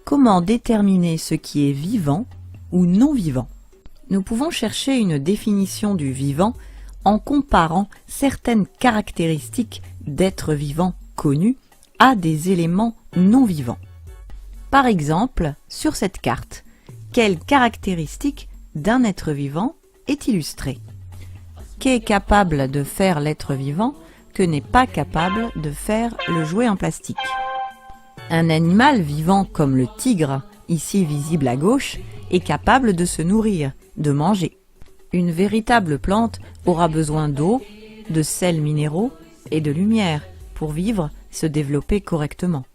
Comment déterminer ce qui est vivant ou non vivant? Nous pouvons chercher une définition du vivant en comparant certaines caractéristiques d'êtres vivants connus à des éléments non vivants. Par exemple, sur cette carte, quelle caractéristique d'un être vivant est illustrée? Qu'est capable de faire l'être vivant que n'est pas capable de faire le jouet en plastique? Un animal vivant comme le tigre, ici visible à gauche, est capable de se nourrir, de manger. Une véritable plante aura besoin d'eau, de sels minéraux et de lumière pour vivre, se développer correctement.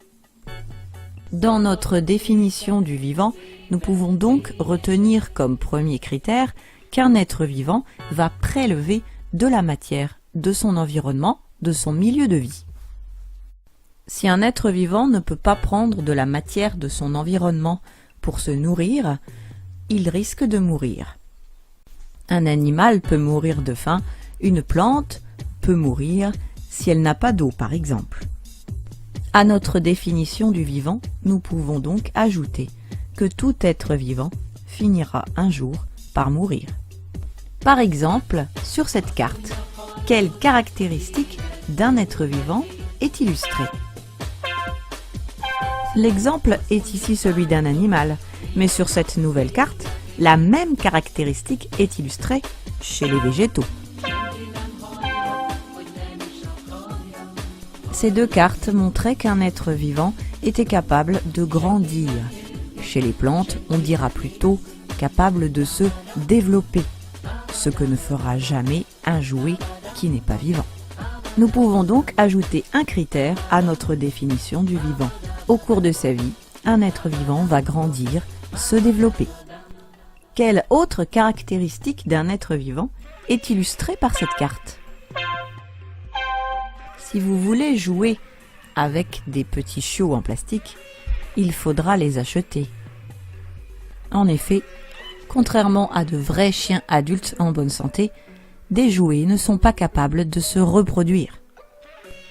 Dans notre définition du vivant, nous pouvons donc retenir comme premier critère qu'un être vivant va prélever de la matière de son environnement, de son milieu de vie. Si un être vivant ne peut pas prendre de la matière de son environnement pour se nourrir, il risque de mourir. Un animal peut mourir de faim, une plante peut mourir si elle n'a pas d'eau par exemple. À notre définition du vivant, nous pouvons donc ajouter que tout être vivant finira un jour par mourir. Par exemple, sur cette carte, quelle caractéristique d'un être vivant est illustrée? L'exemple est ici celui d'un animal, mais sur cette nouvelle carte, la même caractéristique est illustrée chez les végétaux. Ces deux cartes montraient qu'un être vivant était capable de grandir. Chez les plantes, on dira plutôt capable de se développer, ce que ne fera jamais un jouet qui n'est pas vivant. Nous pouvons donc ajouter un critère à notre définition du vivant. Au cours de sa vie, un être vivant va grandir, se développer. Quelle autre caractéristique d'un être vivant est illustrée par cette carte? Si vous voulez jouer avec des petits chiots en plastique, il faudra les acheter. En effet, contrairement à de vrais chiens adultes en bonne santé, des jouets ne sont pas capables de se reproduire.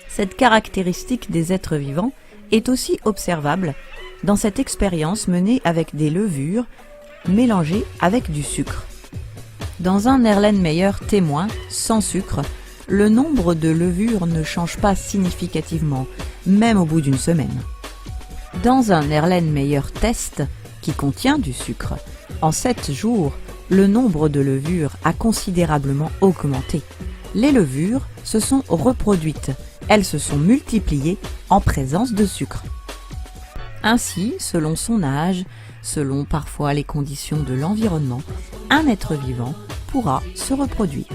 Cette caractéristique des êtres vivants est aussi observable dans cette expérience menée avec des levures mélangées avec du sucre. Dans un Erlenmeyer témoin sans sucre, le nombre de levures ne change pas significativement, même au bout d'une semaine. Dans un Erlenmeyer test qui contient du sucre, en 7 jours, le nombre de levures a considérablement augmenté. Les levures se sont reproduites, elles se sont multipliées en présence de sucre. Ainsi, selon son âge, selon parfois les conditions de l'environnement, un être vivant pourra se reproduire.